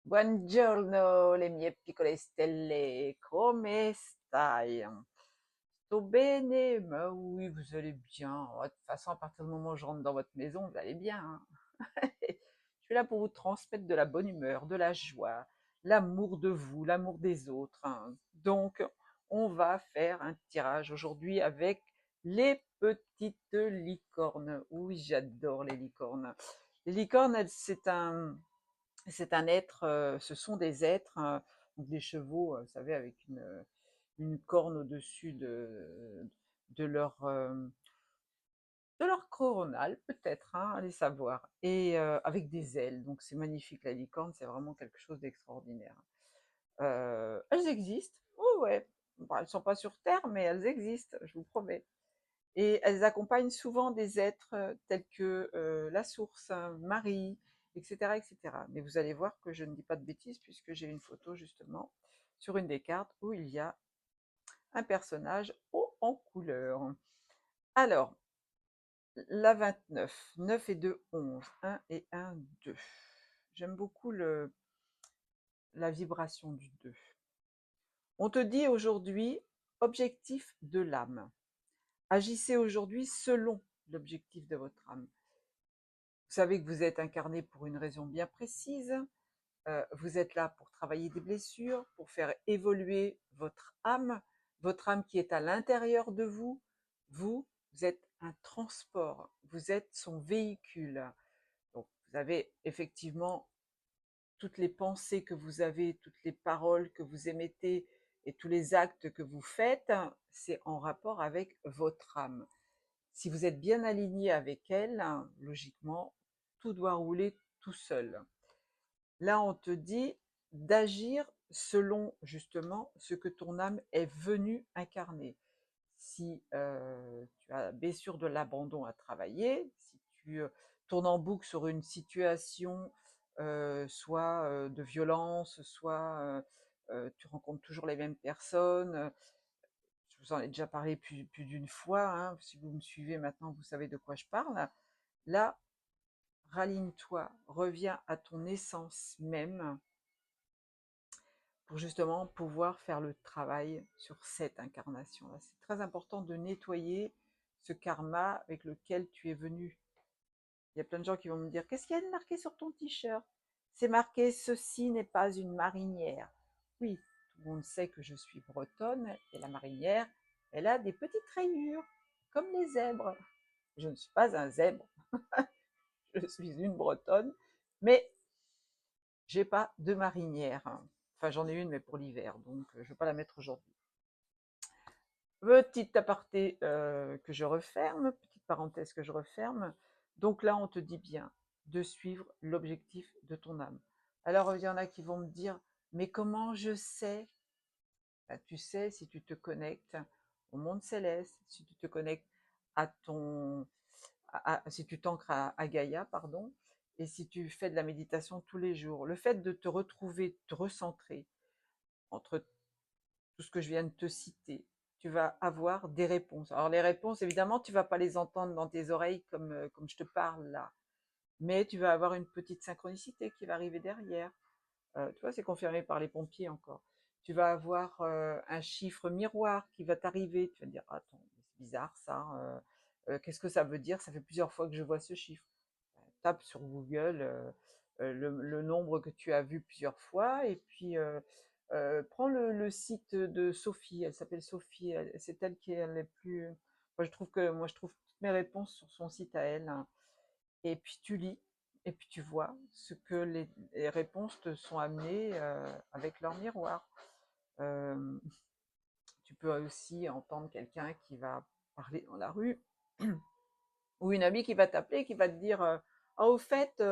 Buongiorno, le mie piccole stelle, come stai? Sto bene? Mais oui, vous allez bien. De toute façon, à partir du moment où je rentre dans votre maison, vous allez bien, hein. Je suis là pour vous transmettre de la bonne humeur, de la joie, l'amour de vous, l'amour des autres, hein. Donc, on va faire un tirage aujourd'hui avec les petites licornes. Oui, j'adore les licornes. Les licornes, c'est un être, ce sont des êtres, donc des chevaux, vous savez, avec une corne au-dessus de de leur coronal, peut-être, hein, allez savoir, et avec des ailes. Donc c'est magnifique, la licorne, c'est vraiment quelque chose d'extraordinaire. Elles existent, oh ouais. Bon, elles ne sont pas sur Terre, mais elles existent, je vous promets. Et elles accompagnent souvent des êtres tels que la source, hein, Marie, etc., etc. Mais vous allez voir que je ne dis pas de bêtises puisque j'ai une photo justement sur une des cartes où il y a un personnage haut en couleur. Alors, la 29, 9 et 2, 11, 1 et 1, 2. J'aime beaucoup la vibration du 2. On te dit aujourd'hui, objectif de l'âme. Agissez aujourd'hui selon l'objectif de votre âme. Vous savez que vous êtes incarné pour une raison bien précise. Vous êtes là pour travailler des blessures, pour faire évoluer votre âme qui est à l'intérieur de vous. Vous, vous êtes un transport, vous êtes son véhicule. Donc, vous avez effectivement toutes les pensées que vous avez, toutes les paroles que vous émettez et tous les actes que vous faites, c'est en rapport avec votre âme. Si vous êtes bien aligné avec elle, logiquement, tout doit rouler tout seul. Là, on te dit d'agir selon justement ce que ton âme est venue incarner. Si tu as bien sûr de l'abandon à travailler, si tu tournes en boucle sur une situation, soit de violence, soit tu rencontres toujours les mêmes personnes, je vous en ai déjà parlé plus d'une fois, hein, si vous me suivez maintenant, vous savez de quoi je parle. Là, raligne-toi, reviens à ton essence même pour justement pouvoir faire le travail sur cette incarnation-là. C'est très important de nettoyer ce karma avec lequel tu es venu. Il y a plein de gens qui vont me dire, qu'est-ce qu'il y a de marqué sur ton t-shirt? C'est marqué, ceci n'est pas une marinière. Oui, tout le monde sait que je suis bretonne et la marinière, elle a des petites rayures, comme les zèbres. Je ne suis pas un zèbre, je suis une bretonne, mais j'ai pas de marinière. Enfin, j'en ai une, mais pour l'hiver, donc je ne vais pas la mettre aujourd'hui. Petite aparté que je referme, petite parenthèse que je referme. Donc là, on te dit bien de suivre l'objectif de ton âme. Alors, il y en a qui vont me dire, mais comment je sais? Ben, tu sais si tu te connectes au monde céleste, si tu te connectes à ton, si tu t'ancres à Gaïa, pardon, et si tu fais de la méditation tous les jours. Le fait de te retrouver, te recentrer entre tout ce que je viens de te citer, tu vas avoir des réponses. Alors les réponses, évidemment, tu vas pas les entendre dans tes oreilles comme je te parle là, mais tu vas avoir une petite synchronicité qui va arriver derrière. Tu vois, c'est confirmé par les pompiers encore. Tu vas avoir un chiffre miroir qui va t'arriver. Tu vas te dire, attends, c'est bizarre ça. Qu'est-ce que ça veut dire? Ça fait plusieurs fois que je vois ce chiffre. Tape sur Google le nombre que tu as vu plusieurs fois et puis prends le site de Sophie. Elle s'appelle Sophie. C'est elle qui est les plus. Moi je trouve toutes mes réponses sur son site à elle, hein. Et puis tu lis et puis tu vois ce que les réponses te sont amenées avec leur miroir. Euh, Tu peux aussi entendre quelqu'un qui va parler dans la rue ou une amie qui va t'appeler, qui va te dire ah au fait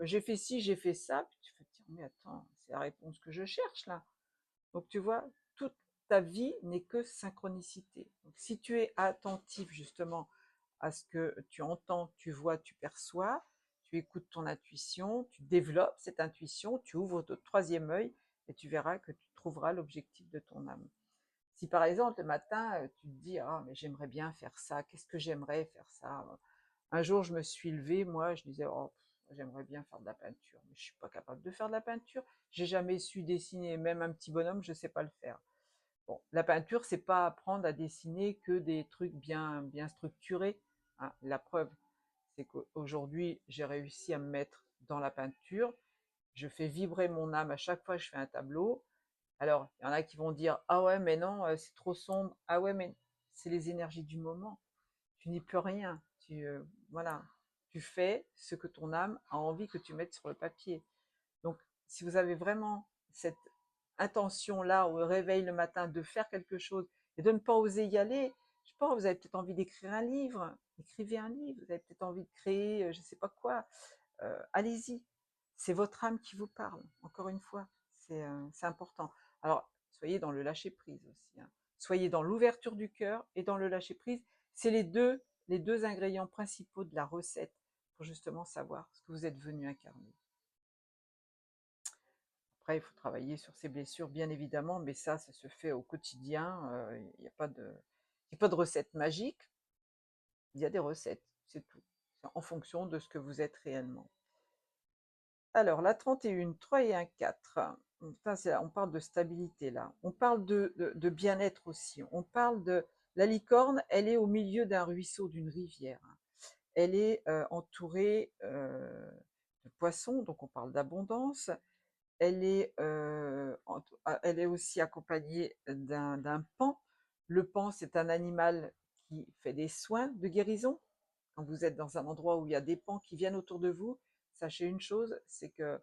j'ai fait ci, j'ai fait ça. Puis tu vas te dire mais attends, c'est la réponse que je cherche là. Donc tu vois, toute ta vie n'est que synchronicité. Donc si tu es attentif justement à ce que tu entends, tu vois, tu perçois, tu écoutes ton intuition, tu développes cette intuition, tu ouvres ton troisième œil et tu verras que tu trouveras l'objectif de ton âme. Si par exemple le matin tu te dis ah mais j'aimerais bien faire ça, qu'est-ce que j'aimerais faire ça. Un jour je me suis levée, moi je disais oh j'aimerais bien faire de la peinture, mais je suis pas capable de faire de la peinture. J'ai jamais su dessiner, même un petit bonhomme, je sais pas le faire. Bon, la peinture, c'est pas apprendre à dessiner que des trucs bien structurés, hein. La preuve, c'est qu'aujourd'hui, j'ai réussi à me mettre dans la peinture. Je fais vibrer mon âme à chaque fois que je fais un tableau. Alors, il y en a qui vont dire: ah ouais, mais non, c'est trop sombre. Ah ouais, mais c'est les énergies du moment. Tu n'y peux rien. Voilà, tu fais ce que ton âme a envie que tu mettes sur le papier. Donc, si vous avez vraiment cette intention-là au réveil le matin de faire quelque chose et de ne pas oser y aller, je sais pas, vous avez peut-être envie d'écrire un livre, écrivez un livre, vous avez peut-être envie de créer, je sais pas quoi, allez-y. C'est votre âme qui vous parle, encore une fois, c'est important. Alors, soyez dans le lâcher-prise aussi, hein. Soyez dans l'ouverture du cœur et dans le lâcher-prise. C'est les deux ingrédients principaux de la recette pour justement savoir ce que vous êtes venu incarner. Après, il faut travailler sur ses blessures, bien évidemment, mais ça se fait au quotidien. Il n'y a pas de recette magique. Il y a des recettes, c'est tout. C'est en fonction de ce que vous êtes réellement. Alors, la 31, 3 et 1, 4. On parle de stabilité là. On parle de bien-être aussi. On parle de... La licorne, elle est au milieu d'un ruisseau, d'une rivière. Elle est entourée de poissons, donc on parle d'abondance. Elle est aussi accompagnée d'un paon. Le paon, c'est un animal qui fait des soins de guérison. Quand vous êtes dans un endroit où il y a des pans qui viennent autour de vous, sachez une chose, c'est que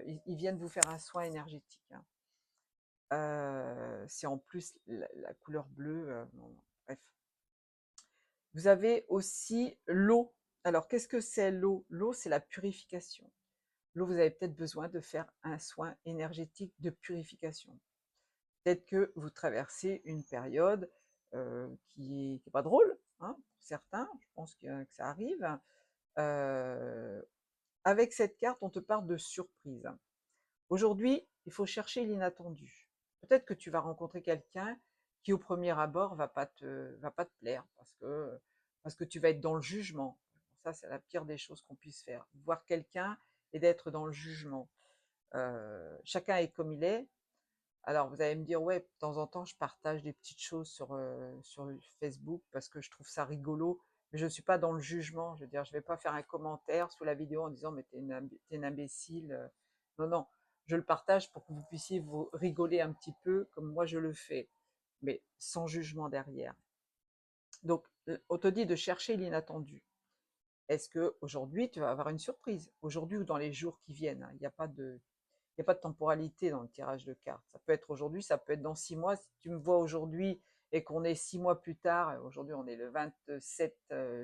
ils viennent vous faire un soin énergétique, hein. C'est en plus la couleur bleue. Bon, bref. Vous avez aussi l'eau. Alors, qu'est-ce que c'est l'eau? L'eau, c'est la purification. L'eau, vous avez peut-être besoin de faire un soin énergétique de purification. Peut-être que vous traversez une période qui est pas drôle, hein, pour certains, je pense que ça arrive. Avec cette carte, on te parle de surprise. Aujourd'hui, il faut chercher l'inattendu. Peut-être que tu vas rencontrer quelqu'un qui, au premier abord, va pas te plaire parce que tu vas être dans le jugement. Ça, c'est la pire des choses qu'on puisse faire. Voir quelqu'un et d'être dans le jugement. Chacun est comme il est. Alors, vous allez me dire, ouais, de temps en temps, je partage des petites choses sur Facebook parce que je trouve ça rigolo, mais je ne suis pas dans le jugement. Je veux dire, je ne vais pas faire un commentaire sous la vidéo en disant, mais t'es une imbécile. Non, non, je le partage pour que vous puissiez vous rigoler un petit peu comme moi je le fais, mais sans jugement derrière. Donc, on te dit de chercher l'inattendu. Est-ce que aujourd'hui tu vas avoir une surprise? Aujourd'hui ou dans les jours qui viennent, hein, il n'y a pas de temporalité dans le tirage de cartes. Ça peut être aujourd'hui, ça peut être dans 6 mois. Si tu me vois aujourd'hui et qu'on est 6 mois plus tard, aujourd'hui on est le 27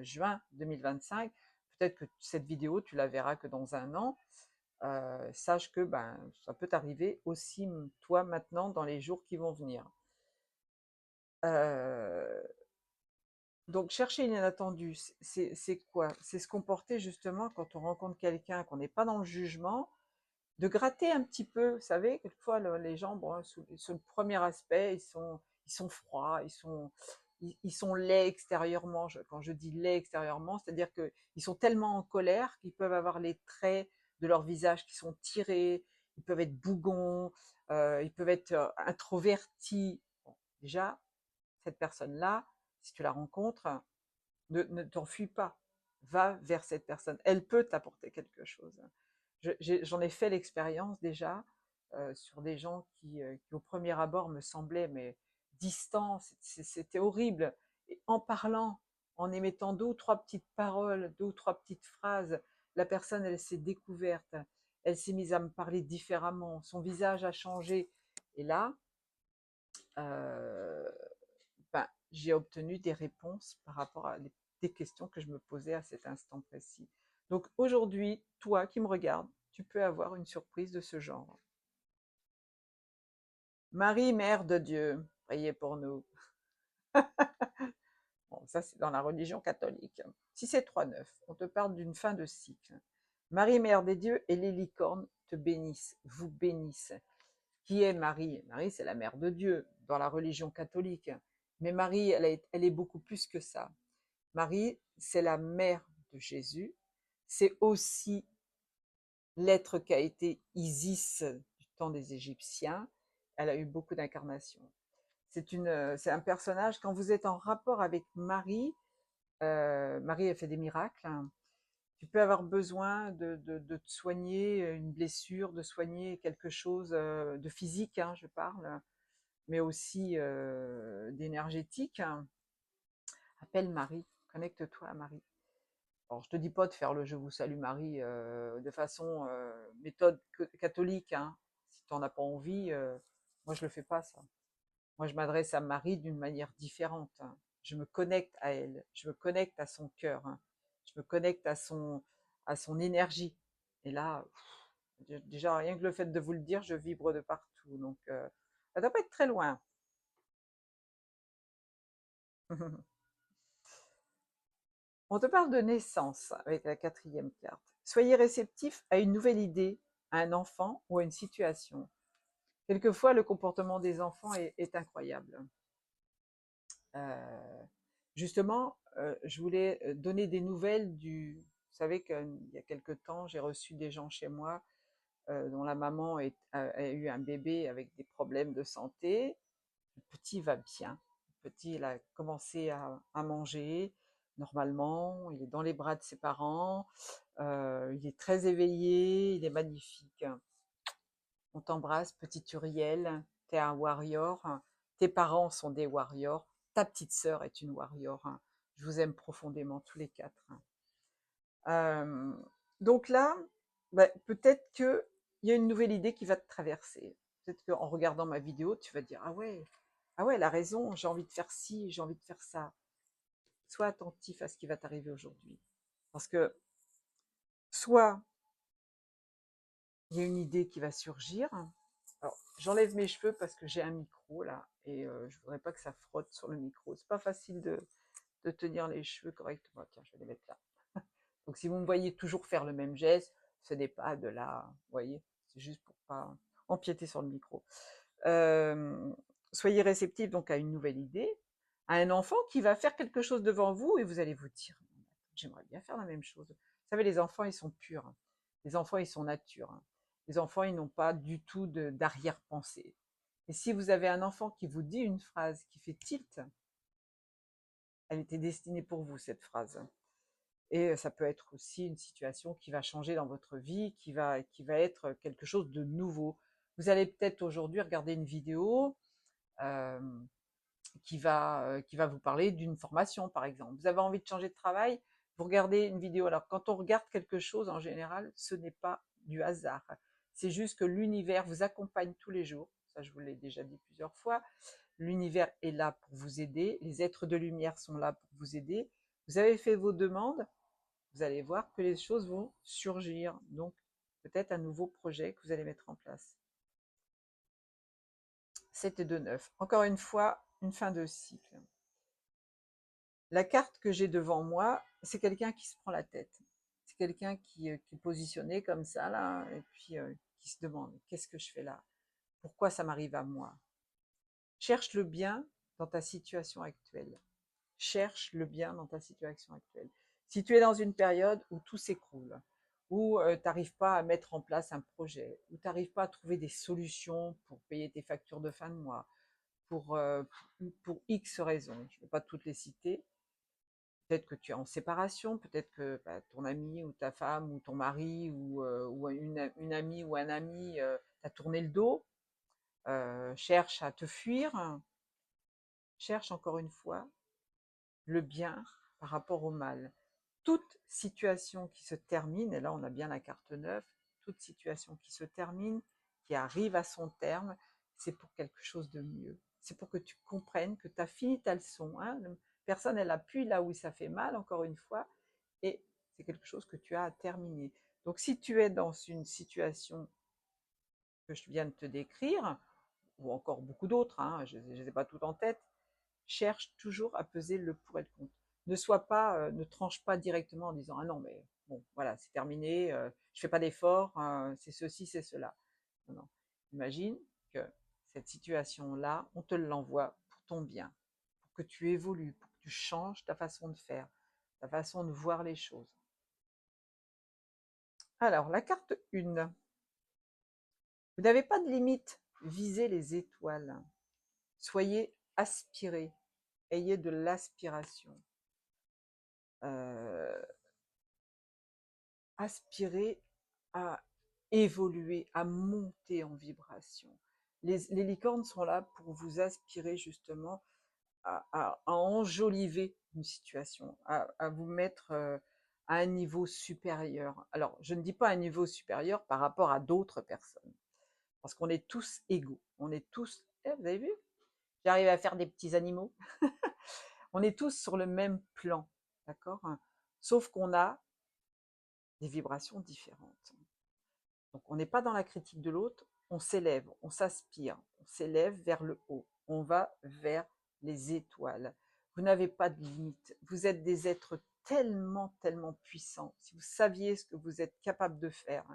juin 2025, peut-être que cette vidéo, tu la verras que dans un an. Sache que ça peut t'arriver aussi, toi, maintenant, dans les jours qui vont venir. Donc, chercher l'inattendu, c'est quoi? C'est se comporter justement quand on rencontre quelqu'un, qu'on n'est pas dans le jugement, de gratter un petit peu. Vous savez, quelquefois, les gens, bon, sur le premier aspect, ils sont froids, ils sont laids extérieurement. Quand je dis laids extérieurement, c'est-à-dire qu'ils sont tellement en colère qu'ils peuvent avoir les traits de leur visage qui sont tirés, ils peuvent être bougons, ils peuvent être introvertis. Bon, déjà, cette personne-là, si tu la rencontres, ne t'enfuis pas. Va vers cette personne. Elle peut t'apporter quelque chose. J'en ai fait l'expérience déjà sur des gens qui, au premier abord, me semblaient mais distants. C'était horrible. Et en parlant, en émettant deux ou trois petites paroles, deux ou trois petites phrases, la personne, elle s'est découverte. Elle s'est mise à me parler différemment. Son visage a changé. Et là, euh, j'ai obtenu des réponses par rapport à des questions que je me posais à cet instant précis. Donc aujourd'hui, toi qui me regardes, tu peux avoir une surprise de ce genre. Marie, Mère de Dieu, priez pour nous. Bon, ça c'est dans la religion catholique. Si c'est 3-9, on te parle d'une fin de cycle. Marie, Mère des dieux et les licornes te bénissent, vous bénissent. Qui est Marie? Marie, c'est la mère de Dieu dans la religion catholique. Mais Marie, elle est beaucoup plus que ça. Marie, c'est la mère de Jésus. C'est aussi l'être qu'a été Isis du temps des Égyptiens. Elle a eu beaucoup d'incarnations. C'est un personnage, quand vous êtes en rapport avec Marie, Marie a fait des miracles, hein. Tu peux avoir besoin de te soigner une blessure, de soigner quelque chose de physique, hein, je parle, mais aussi d'énergétique, hein. Appelle Marie, connecte-toi à Marie. Alors, je te dis pas de faire le Je vous salue Marie de façon méthode catholique, hein. Si tu n'en as pas envie, moi je le fais pas ça. Moi je m'adresse à Marie d'une manière différente, hein. Je me connecte à elle, je me connecte à son cœur, hein. Je me connecte à son énergie. Et là, déjà rien que le fait de vous le dire, je vibre de partout. Donc ça doit pas être très loin. On te parle de naissance avec la quatrième carte. Soyez réceptif à une nouvelle idée, à un enfant ou à une situation. Quelquefois, le comportement des enfants est incroyable. Euh, justement, je voulais donner des nouvelles du... Vous savez qu'il y a quelque temps, j'ai reçu des gens chez moi dont la maman a eu un bébé avec des problèmes de santé. Le petit va bien. Le petit, il a commencé à manger normalement. Il est dans les bras de ses parents. Il est très éveillé. Il est magnifique. On t'embrasse, petit Uriel. T'es un warrior. Tes parents sont des warriors. Ta petite sœur est une warrior. Je vous aime profondément tous les quatre. Euh, donc là, bah, peut-être qu'il y a une nouvelle idée qui va te traverser. Peut-être qu'en regardant ma vidéo, tu vas dire ah ouais, elle a raison, j'ai envie de faire ci, j'ai envie de faire ça. Sois attentif à ce qui va t'arriver aujourd'hui. Parce que soit il y a une idée qui va surgir. Alors, j'enlève mes cheveux parce que j'ai un micro là et je voudrais pas que ça frotte sur le micro. C'est pas facile de tenir les cheveux correctement. Tiens, je vais les mettre là. Donc, si vous me voyez toujours faire le même geste, ce n'est pas de là, vous voyez, c'est juste pour pas empiéter sur le micro. Euh, soyez réceptif donc à une nouvelle idée, à un enfant qui va faire quelque chose devant vous et vous allez vous dire, j'aimerais bien faire la même chose. Vous savez, les enfants, ils sont purs. Les enfants, ils sont nature. Les enfants, ils n'ont pas du tout d'arrière-pensée. Et si vous avez un enfant qui vous dit une phrase qui fait tilt, elle était destinée pour vous, cette phrase. Et ça peut être aussi une situation qui va changer dans votre vie, qui va être quelque chose de nouveau. Vous allez peut-être aujourd'hui regarder une vidéo euh, qui va vous parler d'une formation, par exemple. Vous avez envie de changer de travail, vous regardez une vidéo. Alors, quand on regarde quelque chose, en général, ce n'est pas du hasard. C'est juste que l'univers vous accompagne tous les jours. Ça, je vous l'ai déjà dit plusieurs fois. L'univers est là pour vous aider. Les êtres de lumière sont là pour vous aider. Vous avez fait vos demandes, vous allez voir que les choses vont surgir. Donc, peut-être un nouveau projet que vous allez mettre en place. 7 et 2, 9. Encore une fois, une fin de cycle. La carte que j'ai devant moi, c'est quelqu'un qui se prend la tête. C'est quelqu'un qui est positionné comme ça, là, et puis qui se demande, qu'est-ce que je fais là? Pourquoi ça m'arrive à moi? Cherche le bien dans ta situation actuelle. Cherche le bien dans ta situation actuelle. Si tu es dans une période où tout s'écroule, où tu n'arrives pas à mettre en place un projet, où tu n'arrives pas à trouver des solutions pour payer tes factures de fin de mois, pour X raisons, je ne vais pas toutes les citer, peut-être que tu es en séparation, peut-être que bah, ton ami ou ta femme ou ton mari ou une amie ou un ami t'a tourné le dos, cherche à te fuir, cherche encore une fois le bien par rapport au mal. Toute situation qui se termine, et là on a bien la carte 9, toute situation qui se termine, qui arrive à son terme, c'est pour quelque chose de mieux. C'est pour que tu comprennes que tu as fini ta leçon. Hein. Personne, elle appuie là où ça fait mal, encore une fois, et c'est quelque chose que tu as à terminer. Donc si tu es dans une situation que je viens de te décrire, ou encore beaucoup d'autres, hein, je ne les ai pas toutes en tête, cherche toujours à peser le pour et le contre. Ne tranche pas directement en disant ah non mais bon voilà c'est terminé, je fais pas d'effort, c'est ceci c'est cela. Non, non. Imagine que cette situation là, on te l'envoie pour ton bien, pour que tu évolues, pour que tu changes ta façon de faire, ta façon de voir les choses. Alors, la carte 1. Vous n'avez pas de limite. Visez les étoiles. Soyez aspirés. Ayez de l'aspiration. Aspirez à évoluer, à monter en vibration. Les licornes sont là pour vous aspirer justement à enjoliver une situation, à vous mettre à un niveau supérieur. Alors, je ne dis pas un niveau supérieur par rapport à d'autres personnes, parce qu'on est tous égaux. On est tous, vous avez vu, j'arrive à faire des petits animaux. On est tous sur le même plan, d'accord? Sauf qu'on a des vibrations différentes. Donc, on n'est pas dans la critique de l'autre, on s'élève, on s'aspire, on s'élève vers le haut, on va vers les étoiles. Vous n'avez pas de limite, vous êtes des êtres tellement, tellement puissants. Si vous saviez ce que vous êtes capable de faire,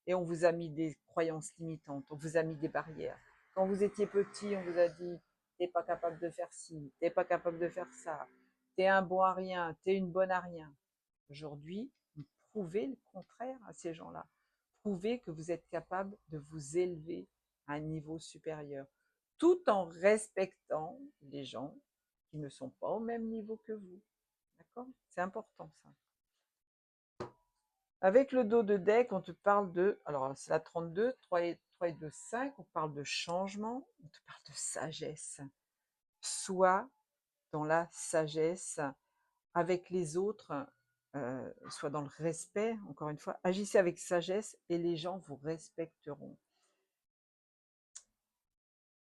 et on vous a mis des croyances limitantes, on vous a mis des barrières. Quand vous étiez petit, on vous a dit, t'es pas capable de faire ci, t'es pas capable de faire ça, t'es un bon à rien, t'es une bonne à rien. Aujourd'hui, vous prouvez le contraire à ces gens-là. Prouvez que vous êtes capable de vous élever à un niveau supérieur, tout en respectant les gens qui ne sont pas au même niveau que vous. D'accord? C'est important ça. Avec le dos de deck, on te parle de, alors c'est la 32, 3 et 2, 5, on parle de changement, on te parle de sagesse. Sois dans la sagesse avec les autres, soit dans le respect, encore une fois, agissez avec sagesse et les gens vous respecteront.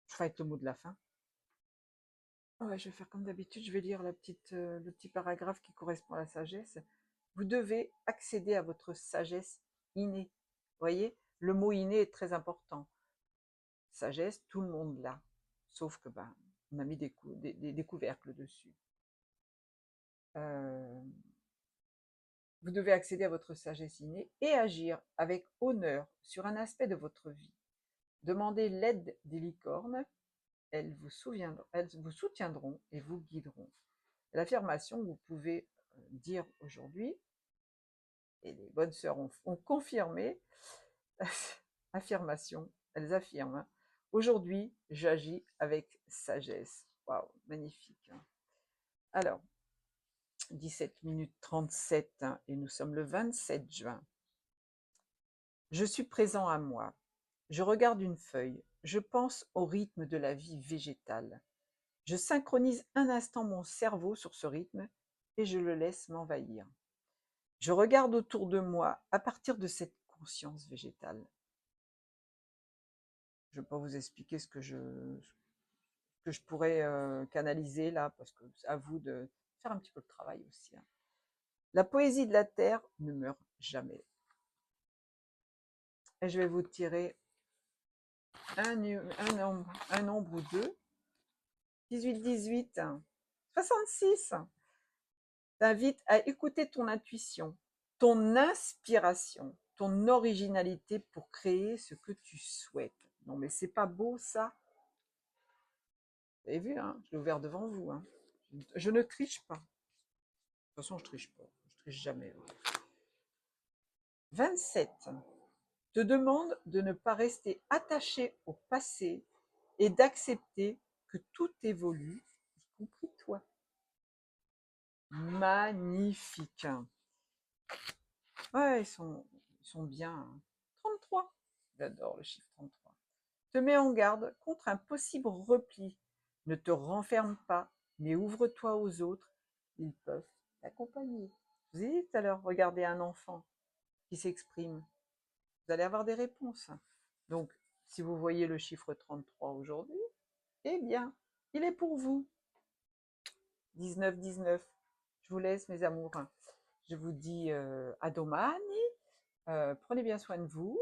Je ferai avec le mot de la fin. Ouais, je vais faire comme d'habitude, je vais lire le petit paragraphe qui correspond à la sagesse. Vous devez accéder à votre sagesse innée. Vous voyez, le mot inné est très important. Sagesse, tout le monde l'a. Sauf que on a mis des couvercles dessus. Vous devez accéder à votre sagesse innée et agir avec honneur sur un aspect de votre vie. Demandez l'aide des licornes, elles vous soutiendront et vous guideront. L'affirmation que vous pouvez dire aujourd'hui, et les bonnes sœurs ont confirmé, affirmation, elles affirment, hein. Aujourd'hui, j'agis avec sagesse. Waouh, magnifique. Alors, 17 minutes 37, hein, et nous sommes le 27 juin. Je suis présent à moi. Je regarde une feuille. Je pense au rythme de la vie végétale. Je synchronise un instant mon cerveau sur ce rythme et je le laisse m'envahir. Je regarde autour de moi à partir de cette conscience végétale. Je ne vais pas vous expliquer ce que je pourrais canaliser là, parce que c'est à vous de faire un petit peu le travail aussi, hein. La poésie de la terre ne meurt jamais. Et je vais vous tirer un nombre ou deux. 18, 18, 66. T'invite à écouter ton intuition, ton inspiration, ton originalité pour créer ce que tu souhaites. Non mais c'est pas beau ça? Vous avez vu, hein, je l'ai ouvert devant vous, hein. Je ne triche pas. De toute façon, je triche pas. Je triche jamais. 27. Te demande de ne pas rester attaché au passé et d'accepter que tout évolue, y compris toi. Magnifique. Ouais, ils sont bien. 33. J'adore le chiffre 33. Te mets en garde contre un possible repli. Ne te renferme pas, mais ouvre-toi aux autres. Ils peuvent t'accompagner. Je vous ai dit tout à l'heure, regardez un enfant qui s'exprime. Vous allez avoir des réponses. Donc, si vous voyez le chiffre 33 aujourd'hui, eh bien, il est pour vous. 19, 19. Je vous laisse, mes amours. Je vous dis à domani. Prenez bien soin de vous.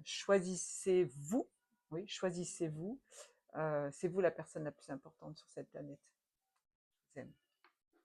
Choisissez-vous. Oui, choisissez-vous. C'est vous la personne la plus importante sur cette planète. Je vous aime.